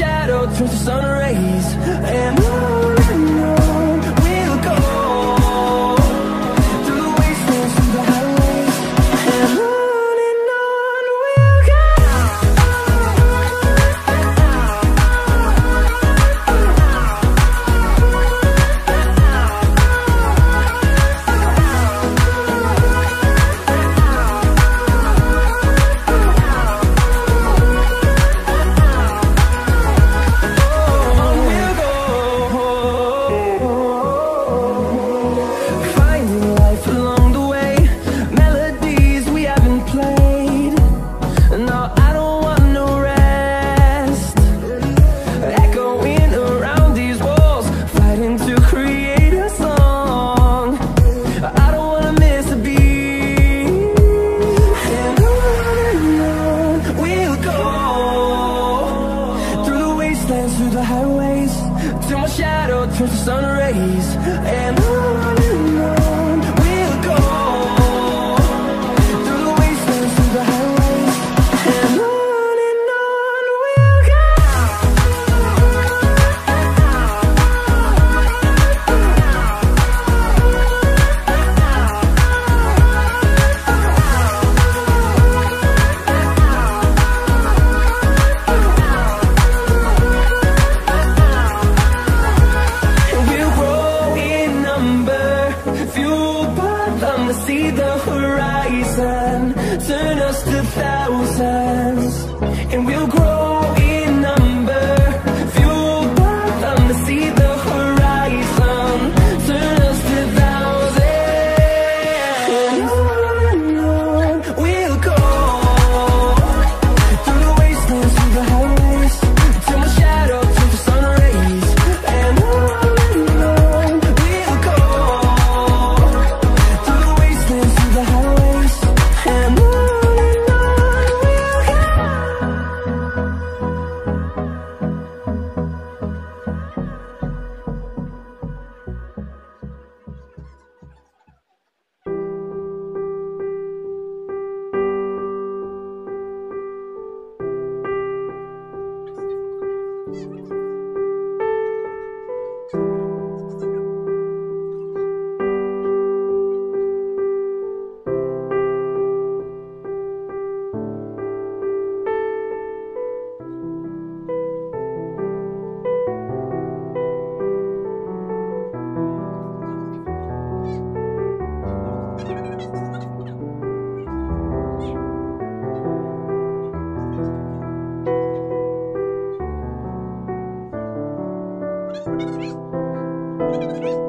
shadow turns to sun rays, and on we'll go, through the wastelands, through the highways, and on we'll go. Through the highways, till my shadow turns to sun rays, and on we'll go, through the wastelands, through the highways, and on we'll go. See the horizon, turn us to thousands, and we'll grow in number, fueled by them to see the horizon, turn us to thousands, and on we'll go, through the wastelands, through the highways, till my shadow turns to sun rays, and on we'll go, through the wastelands, through the highways, and on we'll go. Thank you.